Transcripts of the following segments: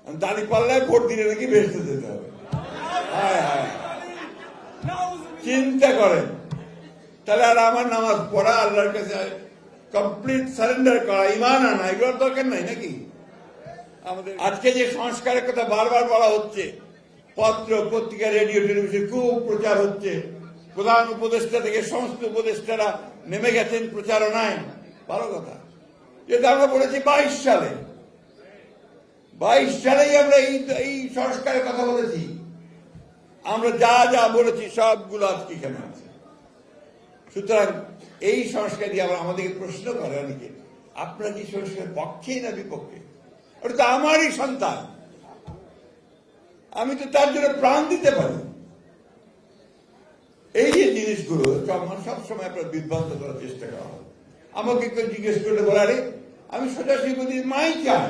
দাঁড়িপাল্লায় vote দিলে নাকি বেহেশতে যেতে হবে। হায় হায়, চিন্তা করেন। তাহলে আর আমার নামাজ পড়া, আল্লাহর কাছে কমপ্লিট সারেন্ডার করা, ঈমান আনা, এগুলোর দরকার নাই নাকি? আমাদের আজকে যে সংস্কারের কথা বারবার বলা হচ্ছে, পত্র পত্রিকা রেডিও টেলিভিশন খুব প্রচার হচ্ছে, প্রধান উপদেষ্টা থেকে সমস্ত উপদেষ্টারা নেমে গেছেন প্রচারণায়, ভালো কথা। যেটা আমরা বলেছি 22 সালেই আমরা এই সংস্কারের কথা বলেছি। আমরা যা যা বলেছি সবগুলো আজকে এখানে আছে। সুতরাং এই সংস্কার দিয়ে আবার আমাদেরকে প্রশ্ন করে অনেকে, আপনারা কি সংস্কারের পক্ষে না বিপক্ষে? ওটা তো আমারই সন্তান, আমি তো তার জন্য প্রাণ দিতে পারি। এই যে জিনিসগুলো সবসময় আপনার বিভ্রান্ত করার চেষ্টা করা হয়। আমাকে কেউ জিজ্ঞেস করলে বলারে আমি সোজাসুজি বলি মাই চাই।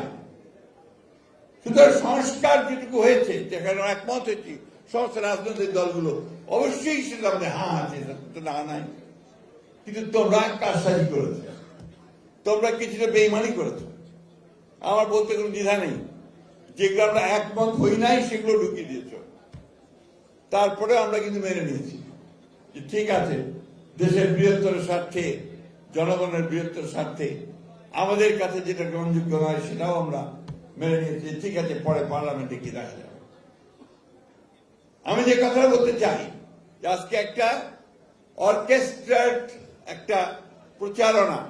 সুতরাং সংস্কার যেটুকু হয়েছে, যেখানে একমত হয়েছি সমস্ত রাজনৈতিক দলগুলো, অবশ্যই সেটা আমাদের হ্যাঁ আছে, না নাই। কিন্তু তোমরা কারসাজি করেছো, তোমরা কিছুটা বেইমানি করেছো। আমার বলতে কোনো দ্বিধা নেই। যেগুলো আমরা একমত হই নাই সেগুলো ঢুকিয়ে দিয়েছ। তারপরে আমরা কিন্তু মেনে নিয়েছি যে ঠিক আছে, দেশের বৃহত্তর স্বার্থে, জনগণের বৃহত্তর স্বার্থে আমাদের কাছে যেটা গ্রহণযোগ্য নয় সেটাও আমরা মেনে নিয়েছি। ঠিক আছে, পরে পার্লামেন্টে কি দেখা যাবে। আমি যে কথাটা বলতে চাই যে আজকে একটা অর্কেস্ট্রেট একটা প্রচারণা,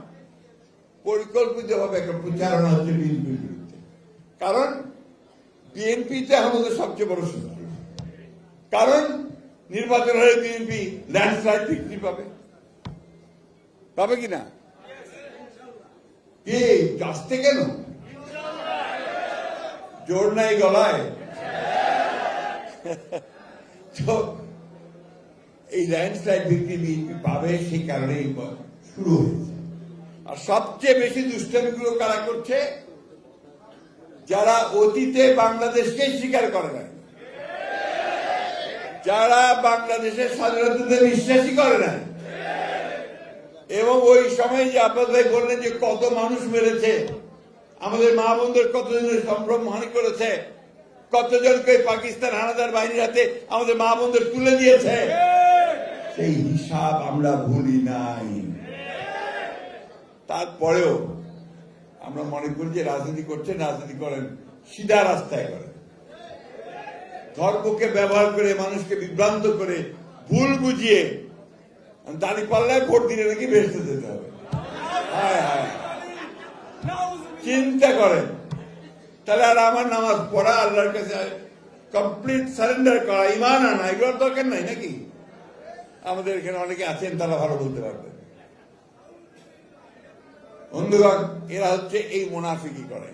পরিকল্পিতভাবে একটা প্রচারণা হচ্ছে বিএনপির বিরুদ্ধে। কারণ বিএনপিতে আমাদের সবচেয়ে বড় শত্রু। কারণ নির্বাচন হলে বিএনপি ল্যান্ডস্লাইড ভিক্টরি পাবে কিনা? কি আসতে কেন জোর নাই গলায়? তো এই ল্যান্ডস্লাইড ভিক্টরি বিএনপি পাবে, সেই কারণেই শুরু হয়েছে। আর সবচেয়ে বেশি দুষ্টামিগুলো কারা করছে? যারা অতীতে বাংলাদেশকে স্বীকার করে না, যারা বাংলাদেশের স্বাধীনতাতে বিশ্বাসী করে না, এবং ওই সময় যে আপনাদের বললেন যে কত মানুষ মেরেছে, আমাদের মা বোনদের কতজনের সম্ভ্রম হানি করেছে, কতজনকে পাকিস্তান হানাদার বাহিনীর হাতে আমাদের মা বোনদের তুলে দিয়েছে, সেই হিসাব আমরা ভুলি নাই। তারপরেও আমরা মনে করি যে রাজনীতি করছেন, রাজনীতি করেন সিধা রাস্তায় করেন, ধর্মকে ব্যবহার করে মানুষকে বিভ্রান্ত করে ভুল বুঝিয়ে দাঁড়িপাল্লায় ভোট দিলে নাকি বেহেশতে যেতে হবে। হায় হায়, চিন্তা করেন। তাহলে আর আমার নামাজ পড়া, আল্লাহর কাছে কমপ্লিট সারেন্ডার করা, ঈমান আনা, এগুলোর দরকার নাই নাকি? আমাদের এখানে অনেকে আছেন, তারা ভালো বলতে পারবেন। বন্ধুগণ, এরা হচ্ছে এই মুনাফিকি করে,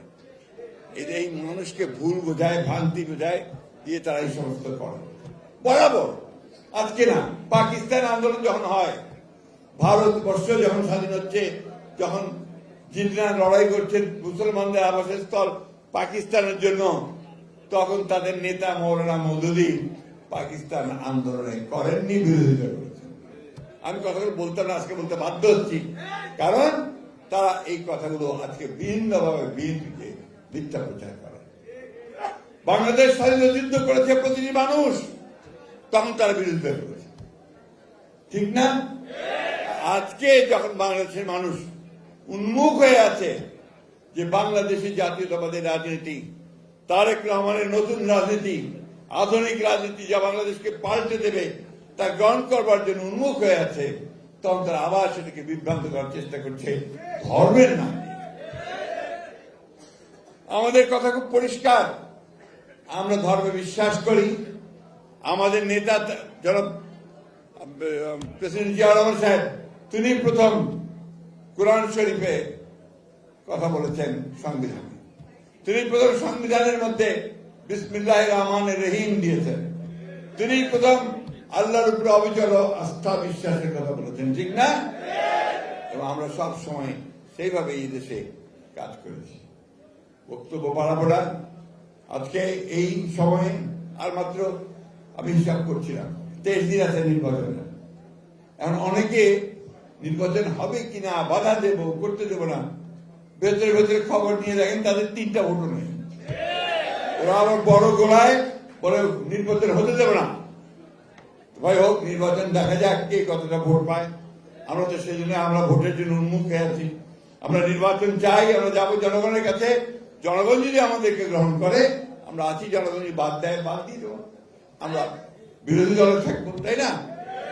এই মানুষকে ভুল বোঝায়, ভ্রান্তি বোঝায় দিয়ে তারা এই সমস্ত করে বরাবর। আজকে না, পাকিস্তান আন্দোলন যখন হয়, ভারতবর্ষ যখন স্বাধীন হচ্ছে, যখন জিন্নারা লড়াই করছেন মুসলমানদের আবাসস্থল পাকিস্তানের জন্য, তখন তাদের নেতা মৌলানা মওদুদি পাকিস্তান আন্দোলনে করেননি, বিরোধিতা করেছেন। আমি কথাগুলো বলতাম না, আজকে বলতে বাধ্য হচ্ছি, কারণ তারা এই কথাগুলো আজকে বিভিন্নভাবে বিএনপিকে মিথ্যা প্রচার করে। বাংলাদেশ স্বাধীনতা যুদ্ধ করেছে প্রতিটি মানুষ, তখন তারা বিরোধিতা করেছে, ঠিক না? আজকে যখন বাংলাদেশের মানুষ উন্মুখ হয়ে আছে যে বাংলাদেশি জাতীয়তাবাদের রাজনীতি, তারেক রহমানের নতুন রাজনীতি, আধুনিক রাজনীতি যা বাংলাদেশকে পাল্টে দেবে তা গ্রহণ করবার জন্য উন্মুখ হয়ে আছে, তখন তারা আবার সেটাকে বিভ্রান্ত করার চেষ্টা করছে ধর্মের নাম দিয়ে। আমাদের কথা খুব পরিষ্কার, আমরা ধর্মে বিশ্বাস করি। আমাদের নেতা যারা প্রেসিডেন্ট জিয়াউর রহমান সাহেব, তিনি প্রথম কোরআন শরীফে কথা বলেছেন সংবিধানে, তিনি প্রথম সংবিধানের মধ্যে বিসমিল্লাহির রহমানির রহিম দিয়েছেন, তিনি প্রথম আল্লাহর উপরে অবিচল আস্থা বিশ্বাসের কথা বলেছেন, ঠিক না? এবং আমরা সব সময় সেইভাবে এই দেশে কাজ করেছি। বক্তব্য বাড়াবো না। আজকে এই সময়ে আর মাত্র আমি হিসাব করছিলাম 23 দিন আছে নির্বাচনে। এখন অনেকে নির্বাচন হবে কিনা, বাধা দেব, করতে দেব না, ভেতরে ভেতরে খবর নিয়ে দেখেন তাদের 3টা ভোটও নেই। ওরা আবার বড় গোলায় পরে নির্বাচন হতে দেবে না। ভাই হোক, নির্বাচন দেখা যাক কে কতটা ভোট পায়। আমরা তো সেই জন্য আমরা ভোটের জন্য উন্মুখ হয়ে আছি। আমরা নির্বাচন চাই, আমরা যাবো জনগণের কাছে। জনগণ যদি আমাদেরকে গ্রহণ করে, আমরা আছি, জনগণ যদি বাদ দেয় বাদ দিয়ে দেবো, আমরা বিরোধী দলে থাকবো, তাই না?